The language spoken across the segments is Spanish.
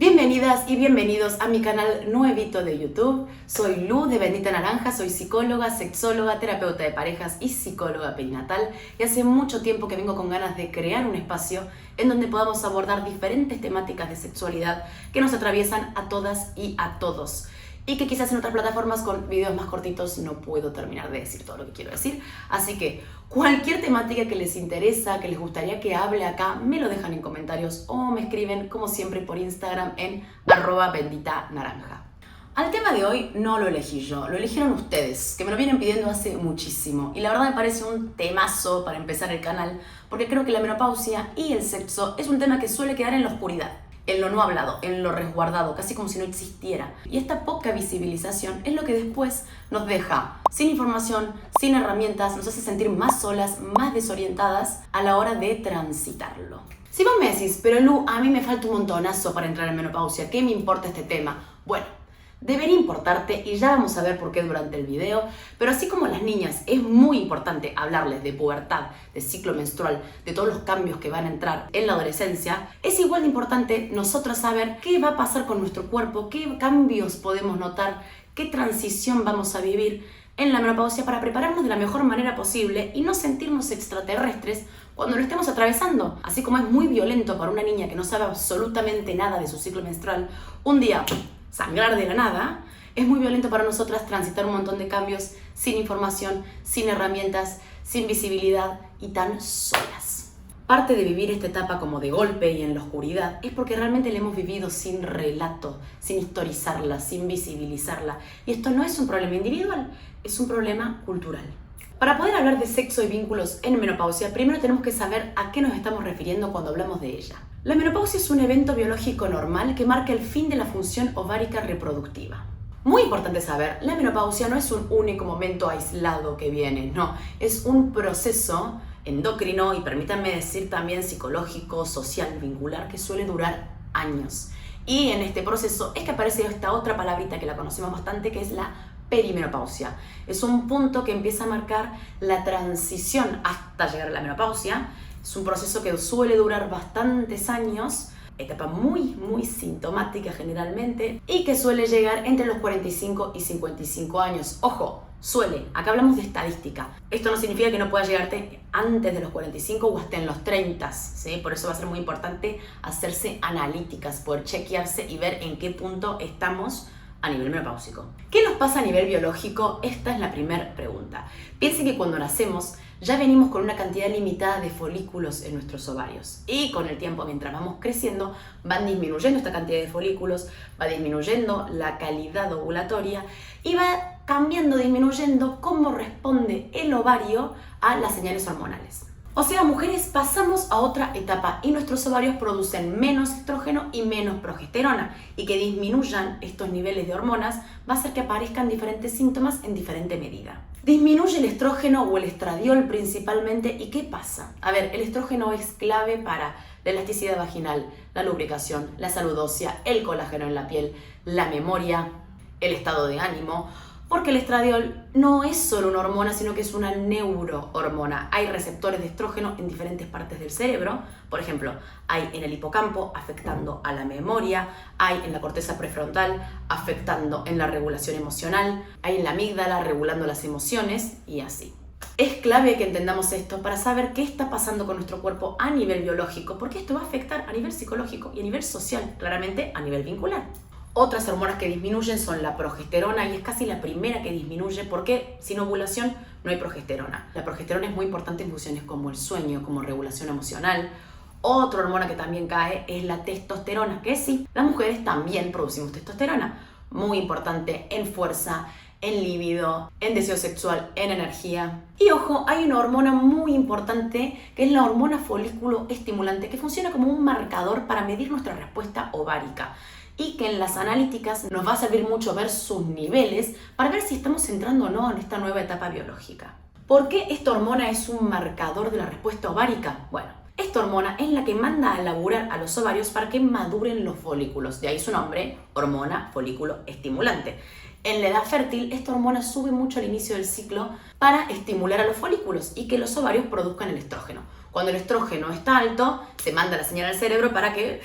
Bienvenidas y bienvenidos a mi canal nuevito de YouTube. Soy Lu de Bendita Naranja, soy psicóloga, sexóloga, terapeuta de parejas y psicóloga perinatal. Y hace mucho tiempo que vengo con ganas de crear un espacio en donde podamos abordar diferentes temáticas de sexualidad que nos atraviesan a todas y a todos. Y que quizás en otras plataformas con videos más cortitos no puedo terminar de decir todo lo que quiero decir. Así que cualquier temática que les interesa, que les gustaría que hable acá, me lo dejan en comentarios o me escriben como siempre por Instagram en @benditanaranja. Al tema de hoy no lo elegí yo, lo eligieron ustedes, que me lo vienen pidiendo hace muchísimo. Y la verdad me parece un temazo para empezar el canal, porque creo que la menopausia y el sexo es un tema que suele quedar en la oscuridad, en lo no hablado, en lo resguardado, casi como si no existiera. Y esta poca visibilización es lo que después nos deja sin información, sin herramientas, nos hace sentir más solas, más desorientadas a la hora de transitarlo. Si vos me decís, pero Lu, a mí me falta un montonazo para entrar en menopausia, ¿qué me importa este tema? Bueno, debería importarte y ya vamos a ver por qué durante el video, pero así como a las niñas es muy importante hablarles de pubertad, de ciclo menstrual, de todos los cambios que van a entrar en la adolescencia, es igual de importante nosotras saber qué va a pasar con nuestro cuerpo, qué cambios podemos notar, qué transición vamos a vivir en la menopausia para prepararnos de la mejor manera posible y no sentirnos extraterrestres cuando lo estemos atravesando. Así como es muy violento para una niña que no sabe absolutamente nada de su ciclo menstrual, un día sangrar de la nada, es muy violento para nosotras transitar un montón de cambios sin información, sin herramientas, sin visibilidad y tan solas. Parte de vivir esta etapa como de golpe y en la oscuridad es porque realmente la hemos vivido sin relato, sin historizarla, sin visibilizarla. Y esto no es un problema individual, es un problema cultural. Para poder hablar de sexo y vínculos en menopausia, primero tenemos que saber a qué nos estamos refiriendo cuando hablamos de ella. La menopausia es un evento biológico normal que marca el fin de la función ovárica reproductiva. Muy importante saber, la menopausia no es un único momento aislado que viene, no, es un proceso endocrino y permítanme decir también psicológico, social, vincular, que suele durar años. Y en este proceso es que aparece esta otra palabrita que la conocemos bastante, que es la perimenopausia. Es un punto que empieza a marcar la transición hasta llegar a la menopausia. Es un proceso que suele durar bastantes años, etapa muy sintomática generalmente, y que suele llegar entre los 45 y 55 años. Ojo, suele, acá hablamos de estadística. Esto no significa que no pueda llegarte antes de los 45 o hasta en los 30, ¿sí? Por eso va a ser muy importante hacerse analíticas, poder chequearse y ver en qué punto estamos a nivel menopáusico. ¿Qué nos pasa a nivel biológico? Esta es la primera pregunta. Piensen que cuando nacemos ya venimos con una cantidad limitada de folículos en nuestros ovarios y con el tiempo, mientras vamos creciendo, van disminuyendo esta cantidad de folículos, va disminuyendo la calidad ovulatoria y va cambiando, disminuyendo cómo responde el ovario a las señales hormonales. O sea, mujeres, pasamos a otra etapa y nuestros ovarios producen menos estrógeno y menos progesterona, y que disminuyan estos niveles de hormonas va a hacer que aparezcan diferentes síntomas en diferente medida. Disminuye el estrógeno o el estradiol principalmente, ¿y qué pasa? A ver, el estrógeno es clave para la elasticidad vaginal, la lubricación, la salud ósea, el colágeno en la piel, la memoria, el estado de ánimo, porque el estradiol no es solo una hormona, sino que es una neurohormona. Hay receptores de estrógeno en diferentes partes del cerebro. Por ejemplo, hay en el hipocampo afectando a la memoria, hay en la corteza prefrontal afectando en la regulación emocional, hay en la amígdala regulando las emociones y así. Es clave que entendamos esto para saber qué está pasando con nuestro cuerpo a nivel biológico, porque esto va a afectar a nivel psicológico y a nivel social, claramente a nivel vincular. Otras hormonas que disminuyen son la progesterona, y es casi la primera que disminuye porque sin ovulación no hay progesterona. La progesterona es muy importante en funciones como el sueño, como regulación emocional. Otra hormona que también cae es la testosterona, que sí, las mujeres también producimos testosterona. Muy importante en fuerza, en libido, en deseo sexual, en energía. Y ojo, hay una hormona muy importante que es la hormona folículo estimulante, que funciona como un marcador para medir nuestra respuesta ovárica, y que en las analíticas nos va a servir mucho ver sus niveles para ver si estamos entrando o no en esta nueva etapa biológica. ¿Por qué esta hormona es un marcador de la respuesta ovárica? Bueno, esta hormona es la que manda a laburar a los ovarios para que maduren los folículos. De ahí su nombre, hormona folículo estimulante. En la edad fértil, esta hormona sube mucho al inicio del ciclo para estimular a los folículos y que los ovarios produzcan el estrógeno. Cuando el estrógeno está alto, se manda la señal al cerebro para que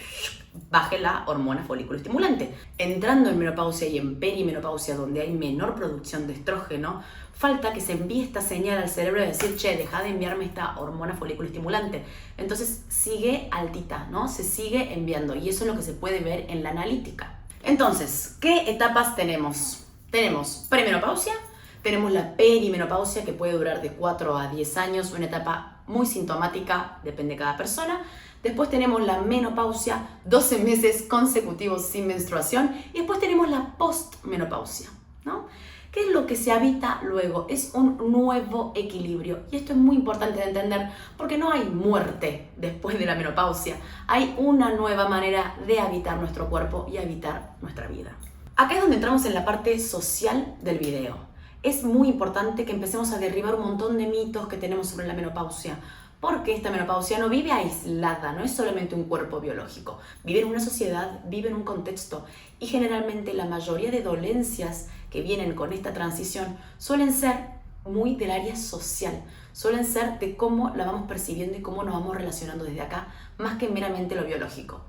baje la hormona folículo estimulante. Entrando en menopausia y en perimenopausia, donde hay menor producción de estrógeno, falta que se envíe esta señal al cerebro de decir, che, deja de enviarme esta hormona folículo estimulante. Entonces sigue altita, ¿no? Se sigue enviando y eso es lo que se puede ver en la analítica. Entonces, ¿qué etapas tenemos? Tenemos premenopausia, tenemos la perimenopausia que puede durar de 4 a 10 años, una etapa muy sintomática, depende de cada persona. Después tenemos la menopausia, 12 meses consecutivos sin menstruación. Y después tenemos la postmenopausia, ¿no? ¿Qué es lo que se habita luego? Es un nuevo equilibrio. Y esto es muy importante de entender porque no hay muerte después de la menopausia. Hay una nueva manera de habitar nuestro cuerpo y habitar nuestra vida. Acá es donde entramos en la parte social del video. Es muy importante que empecemos a derribar un montón de mitos que tenemos sobre la menopausia. Porque esta menopausia no vive aislada, no es solamente un cuerpo biológico. Vive en una sociedad, vive en un contexto. Y generalmente la mayoría de dolencias que vienen con esta transición suelen ser muy del área social. Suelen ser de cómo la vamos percibiendo y cómo nos vamos relacionando desde acá, más que meramente lo biológico.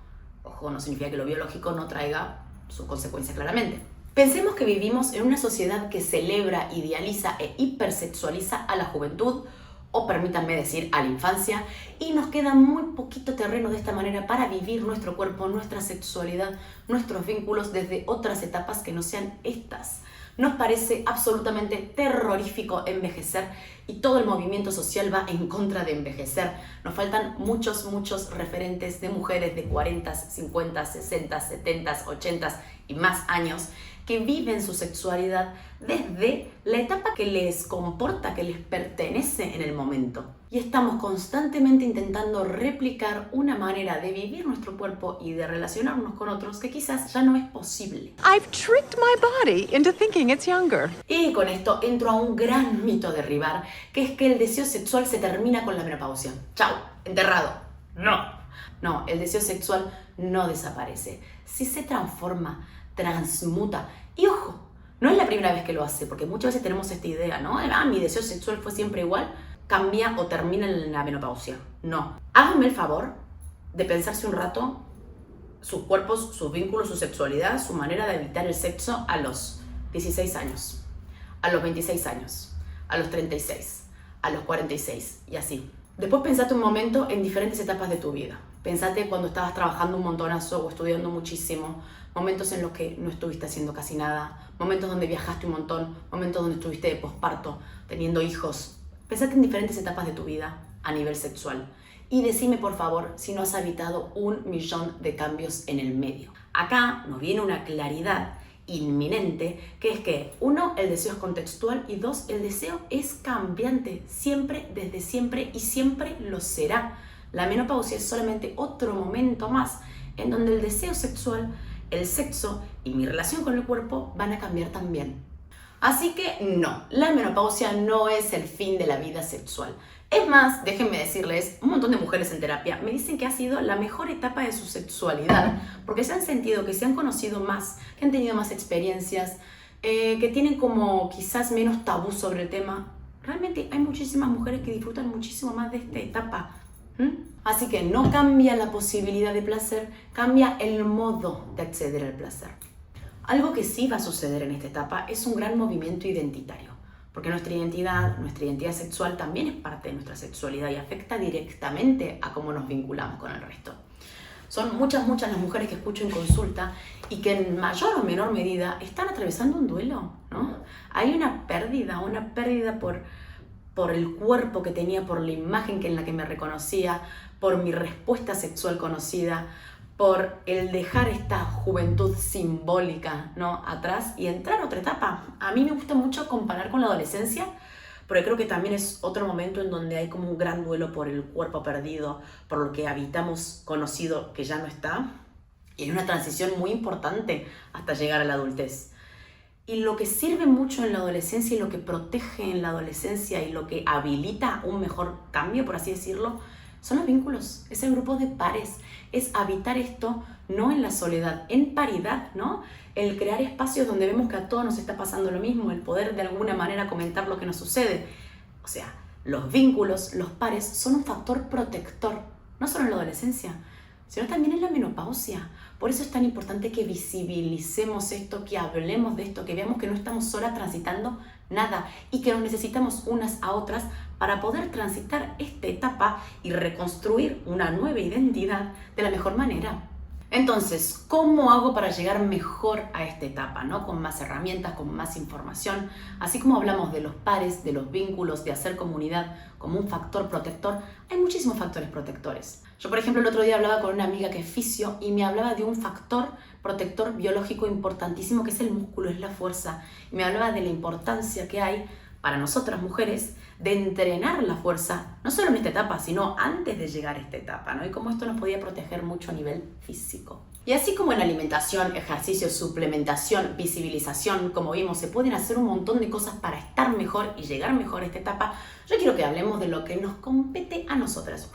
Ojo, no significa que lo biológico no traiga sus consecuencias claramente. Pensemos que vivimos en una sociedad que celebra, idealiza e hipersexualiza a la juventud, o permítanme decir a la infancia, y nos queda muy poquito terreno de esta manera para vivir nuestro cuerpo, nuestra sexualidad, nuestros vínculos desde otras etapas que no sean estas. Nos parece absolutamente terrorífico envejecer y todo el movimiento social va en contra de envejecer. Nos faltan muchos referentes de mujeres de 40, 50, 60, 70, 80 y más años que viven su sexualidad desde la etapa que les comporta, que les pertenece en el momento. Y estamos constantemente intentando replicar una manera de vivir nuestro cuerpo y de relacionarnos con otros que quizás ya no es posible. I've tricked my body into thinking it's younger. Y con esto entro a un gran mito a derribar, que es que el deseo sexual se termina con la menopausia. ¡Chao! Enterrado. No, el deseo sexual no desaparece. Sí se transforma, transmuta. Y ojo, no es la primera vez que lo hace, porque muchas veces tenemos esta idea, ¿no? Mi deseo sexual fue siempre igual, cambia o termina en la menopausia. No. Háganme el favor de pensarse un rato sus cuerpos, sus vínculos, su sexualidad, su manera de evitar el sexo a los 16 años, a los 26 años, a los 36, a los 46 y así. Después pensate un momento en diferentes etapas de tu vida. Pensate cuando estabas trabajando un montonazo o estudiando muchísimo, momentos en los que no estuviste haciendo casi nada, momentos donde viajaste un montón, momentos donde estuviste de posparto, teniendo hijos. Pensate en diferentes etapas de tu vida a nivel sexual y decime por favor si no has habitado 1.000.000 de cambios en el medio. Acá nos viene una claridad inminente que es que 1, el deseo es contextual y 2, el deseo es cambiante, siempre, desde siempre y siempre lo será. La menopausia es solamente otro momento más en donde el deseo sexual, el sexo y mi relación con el cuerpo van a cambiar también. Así que no, la menopausia no es el fin de la vida sexual. Es más, déjenme decirles, un montón de mujeres en terapia me dicen que ha sido la mejor etapa de su sexualidad porque se han sentido que se han conocido más, que han tenido más experiencias, que tienen como quizás menos tabú sobre el tema. Realmente hay muchísimas mujeres que disfrutan muchísimo más de esta etapa. Así que no cambia la posibilidad de placer, cambia el modo de acceder al placer. Algo que sí va a suceder en esta etapa es un gran movimiento identitario, porque nuestra identidad sexual también es parte de nuestra sexualidad y afecta directamente a cómo nos vinculamos con el resto. Son muchas las mujeres que escucho en consulta y que en mayor o menor medida están atravesando un duelo, ¿no? Hay una pérdida por el cuerpo que tenía, por la imagen en la que me reconocía, por mi respuesta sexual conocida, por el dejar esta juventud simbólica, ¿no?, atrás y entrar a otra etapa. A mí me gusta mucho comparar con la adolescencia, porque creo que también es otro momento en donde hay como un gran duelo por el cuerpo perdido, por lo que habitamos conocido que ya no está, y hay una transición muy importante hasta llegar a la adultez. Y lo que sirve mucho en la adolescencia y lo que protege en la adolescencia y lo que habilita un mejor cambio, por así decirlo, son los vínculos, es el grupo de pares, es habitar esto no en la soledad, en paridad, ¿no? El crear espacios donde vemos que a todos nos está pasando lo mismo, el poder de alguna manera comentar lo que nos sucede. O sea, los vínculos, los pares son un factor protector, no solo en la adolescencia, sino también en la menopausia, Por eso es tan importante que visibilicemos esto, que hablemos de esto, que veamos que no estamos solas transitando nada y que nos necesitamos unas a otras para poder transitar esta etapa y reconstruir una nueva identidad de la mejor manera. Entonces, ¿cómo hago para llegar mejor a esta etapa, ¿no? Con más herramientas, con más información. Así como hablamos de los pares, de los vínculos, de hacer comunidad como un factor protector, hay muchísimos factores protectores. Yo, por ejemplo, el otro día hablaba con una amiga que es fisio y me hablaba de un factor protector biológico importantísimo que es el músculo, es la fuerza. Y me hablaba de la importancia que hay para nosotras mujeres de entrenar la fuerza, no solo en esta etapa, sino antes de llegar a esta etapa, ¿no? Y cómo esto nos podía proteger mucho a nivel físico. Y así como en alimentación, ejercicio, suplementación, visibilización, como vimos, se pueden hacer un montón de cosas para estar mejor y llegar mejor a esta etapa, yo quiero que hablemos de lo que nos compete a nosotras.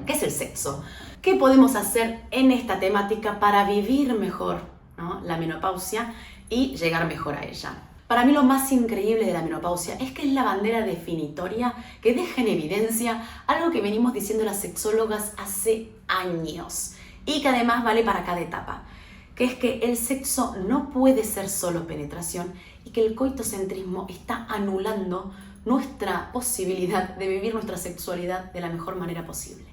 ¿Qué es el sexo? ¿Qué podemos hacer en esta temática para vivir mejor, ¿no? La menopausia y llegar mejor a ella? Para mí lo más increíble de la menopausia es que es la bandera definitoria que deja en evidencia algo que venimos diciendo las sexólogas hace años y que además vale para cada etapa, que es que el sexo no puede ser solo penetración y que el coitocentrismo está anulando nuestra posibilidad de vivir nuestra sexualidad de la mejor manera posible.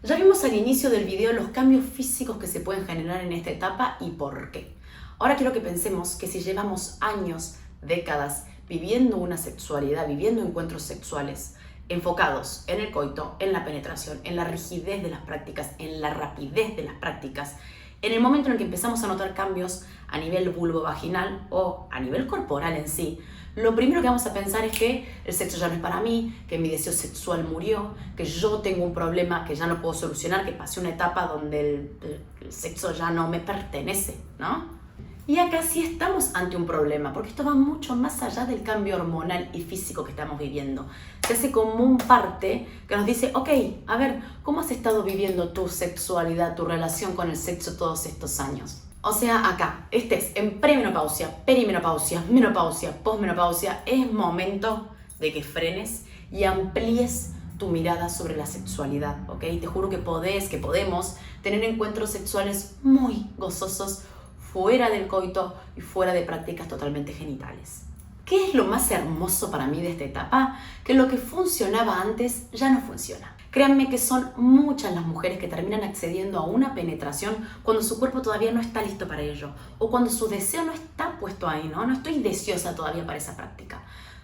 Ya vimos al inicio del video los cambios físicos que se pueden generar en esta etapa y por qué. Ahora quiero que pensemos que si llevamos años, décadas viviendo una sexualidad, viviendo encuentros sexuales enfocados en el coito, en la penetración, en la rigidez de las prácticas, en la rapidez de las prácticas, en el momento en el que empezamos a notar cambios a nivel vulvovaginal o a nivel corporal en sí, lo primero que vamos a pensar es que el sexo ya no es para mí, que mi deseo sexual murió, que yo tengo un problema que ya no puedo solucionar, que pasé una etapa donde el sexo ya no me pertenece, ¿no? Y acá sí estamos ante un problema, porque esto va mucho más allá del cambio hormonal y físico que estamos viviendo. Se hace como un parte que nos dice, ok, a ver, ¿cómo has estado viviendo tu sexualidad, tu relación con el sexo todos estos años? O sea, acá, estés en premenopausia, perimenopausia, menopausia, posmenopausia, es momento de que frenes y amplíes tu mirada sobre la sexualidad, ¿ok? Te juro que podemos tener encuentros sexuales muy gozosos, fuera del coito y fuera de prácticas totalmente genitales. ¿Qué es lo más hermoso para mí de esta etapa? Que lo que funcionaba antes ya no funciona. Créanme que son muchas las mujeres que terminan accediendo a una penetración cuando su cuerpo todavía no está listo para ello o cuando su deseo no está puesto ahí, ¿no? No estoy deseosa todavía para esa práctica.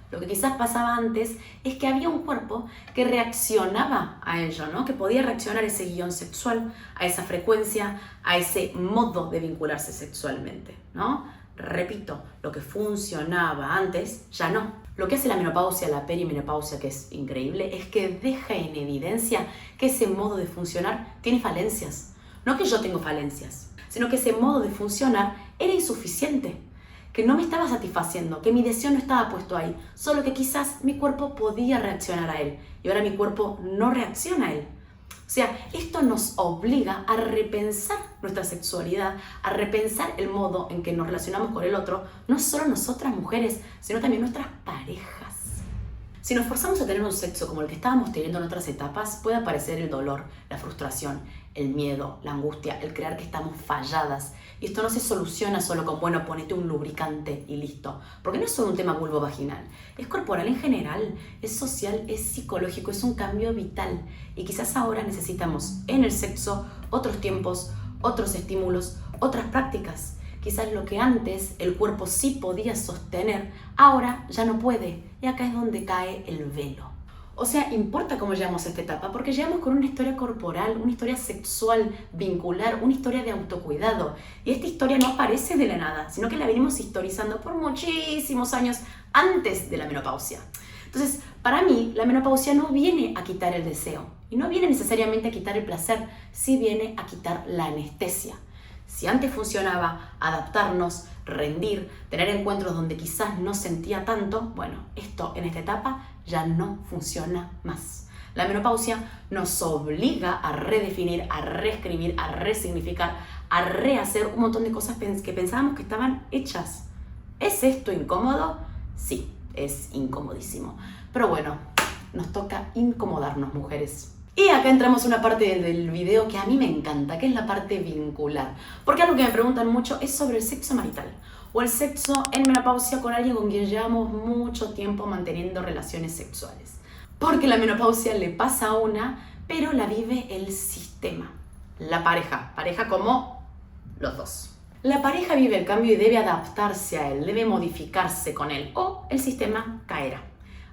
Lo que quizás pasaba antes es que había un cuerpo que reaccionaba a ello, ¿no? Que podía reaccionar a ese guión sexual, a esa frecuencia, a ese modo de vincularse sexualmente, ¿no? Repito, lo que funcionaba antes ya no. Lo que hace la menopausia, la perimenopausia, que es increíble, es que deja en evidencia que ese modo de funcionar tiene falencias. No que yo tengo falencias, sino que ese modo de funcionar era insuficiente, que no me estaba satisfaciendo, que mi deseo no estaba puesto ahí, solo que quizás mi cuerpo podía reaccionar a él y ahora mi cuerpo no reacciona a él. O sea, esto nos obliga a repensar nuestra sexualidad, a repensar el modo en que nos relacionamos con el otro, no solo nosotras mujeres, sino también nuestras parejas. Si nos forzamos a tener un sexo como el que estábamos teniendo en otras etapas, puede aparecer el dolor, la frustración, el miedo, la angustia, el creer que estamos falladas. Y esto no se soluciona solo con, bueno, ponete un lubricante y listo. Porque no es solo un tema vulvovaginal, es corporal en general, es social, es psicológico, es un cambio vital. Y quizás ahora necesitamos en el sexo otros tiempos, otros estímulos, otras prácticas. Quizás lo que antes el cuerpo sí podía sostener, ahora ya no puede. Y acá es donde cae el velo. O sea, importa cómo llegamos a esta etapa, porque llegamos con una historia corporal, una historia sexual, vincular, una historia de autocuidado. Y esta historia no aparece de la nada, sino que la venimos historizando por muchísimos años antes de la menopausia. Entonces, para mí, la menopausia no viene a quitar el deseo y no viene necesariamente a quitar el placer, sí viene a quitar la anestesia. Si antes funcionaba adaptarnos, rendir, tener encuentros donde quizás no sentía tanto, bueno, esto en esta etapa ya no funciona más. La menopausia nos obliga a redefinir, a reescribir, a resignificar, a rehacer un montón de cosas que pensábamos que estaban hechas. ¿Es esto incómodo? Sí, es incomodísimo. Pero bueno, nos toca incomodarnos, mujeres. Y acá entramos a una parte del video que a mí me encanta, que es la parte vincular. Porque algo que me preguntan mucho es sobre el sexo marital o el sexo en menopausia con alguien con quien llevamos mucho tiempo manteniendo relaciones sexuales. Porque la menopausia le pasa a una, pero la vive el sistema, la pareja como los dos. La pareja vive el cambio y debe adaptarse a él, debe modificarse con él o el sistema caerá.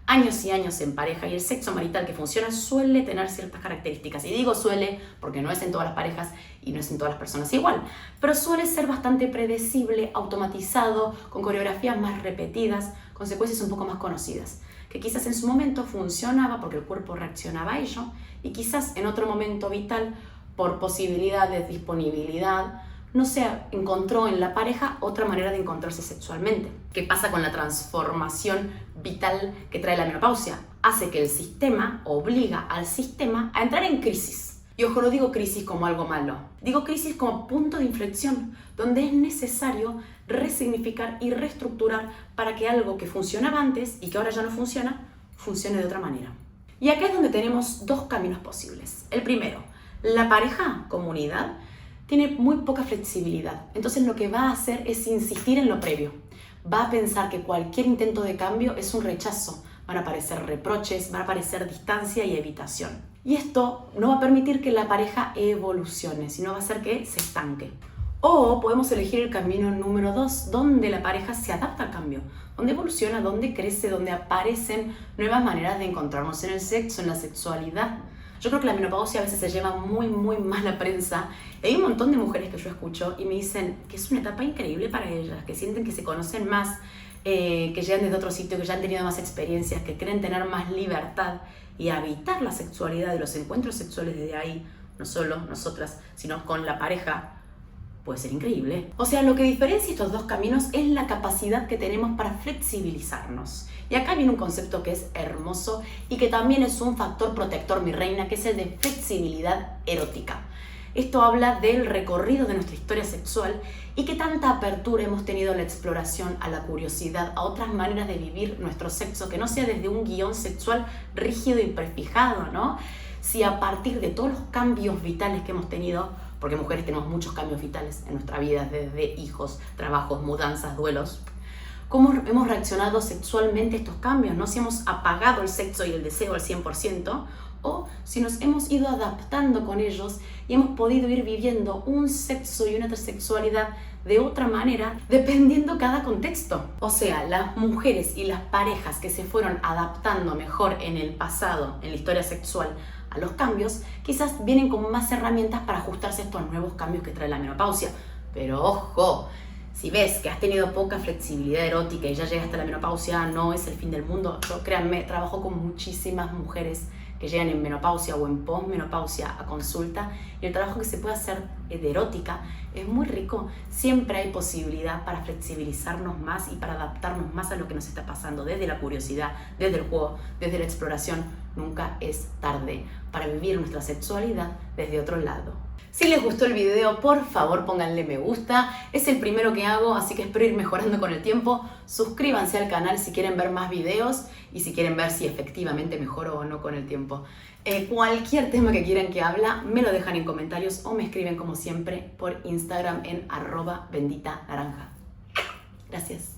Años y años en pareja y el sexo marital que funciona suele tener ciertas características. Y digo suele porque no es en todas las parejas y no es en todas las personas igual, pero suele ser bastante predecible, automatizado, con coreografías más repetidas, consecuencias un poco más conocidas, que quizás en su momento funcionaba porque el cuerpo reaccionaba a ello y quizás en otro momento vital, por posibilidades, disponibilidad, no se encontró en la pareja otra manera de encontrarse sexualmente. ¿Qué pasa con la transformación vital que trae la menopausia? Hace que el sistema obliga al sistema a entrar en crisis. Y ojo, no digo crisis como algo malo, digo crisis como punto de inflexión, donde es necesario resignificar y reestructurar para que algo que funcionaba antes y que ahora ya no funciona, funcione de otra manera. Y acá es donde tenemos dos caminos posibles. El primero, la pareja, comunidad, tiene muy poca flexibilidad. Entonces lo que va a hacer es insistir en lo previo. Va a pensar que cualquier intento de cambio es un rechazo. Van a aparecer reproches, van a aparecer distancia y evitación. Y esto no va a permitir que la pareja evolucione, sino va a hacer que se estanque. O podemos elegir el camino número 2, donde la pareja se adapta al cambio, donde evoluciona, donde crece, donde aparecen nuevas maneras de encontrarnos en el sexo, en la sexualidad. Yo creo que la menopausia a veces se lleva muy mal a prensa. Hay un montón de mujeres que yo escucho y me dicen que es una etapa increíble para ellas, que sienten que se conocen más, que llegan desde otro sitio, que ya han tenido más experiencias, que creen tener más libertad y habitar la sexualidad y los encuentros sexuales desde ahí, no solo nosotras, sino con la pareja, puede ser increíble. O sea, lo que diferencia estos dos caminos es la capacidad que tenemos para flexibilizarnos. Y acá viene un concepto que es hermoso y que también es un factor protector, mi reina, que es el de flexibilidad erótica. Esto habla del recorrido de nuestra historia sexual y qué tanta apertura hemos tenido a la exploración, a la curiosidad, a otras maneras de vivir nuestro sexo, que no sea desde un guión sexual rígido y prefijado, ¿no? Si a partir de todos los cambios vitales que hemos tenido, porque mujeres tenemos muchos cambios vitales en nuestra vida, desde hijos, trabajos, mudanzas, duelos, cómo hemos reaccionado sexualmente a estos cambios, ¿no? Si hemos apagado el sexo y el deseo al 100%, o si nos hemos ido adaptando con ellos y hemos podido ir viviendo un sexo y una heterosexualidad de otra manera, dependiendo cada contexto. O sea, las mujeres y las parejas que se fueron adaptando mejor en el pasado, en la historia sexual, a los cambios, quizás vienen con más herramientas para ajustarse a estos nuevos cambios que trae la menopausia. Pero ojo, si ves que has tenido poca flexibilidad erótica y ya llegaste a la menopausia, no es el fin del mundo. Yo, créanme, trabajo con muchísimas mujeres que llegan en menopausia o en posmenopausia a consulta y el trabajo que se puede hacer de erótica es muy rico. Siempre hay posibilidad para flexibilizarnos más y para adaptarnos más a lo que nos está pasando desde la curiosidad, desde el juego, desde la exploración. Nunca es tarde para vivir nuestra sexualidad desde otro lado. Si les gustó el video, por favor pónganle me gusta. Es el primero que hago, así que espero ir mejorando con el tiempo. Suscríbanse al canal si quieren ver más videos y si quieren ver si efectivamente mejoro o no con el tiempo. Cualquier tema que quieran que habla, me lo dejan en comentarios o me escriben como siempre por Instagram en @benditanaranja. Gracias.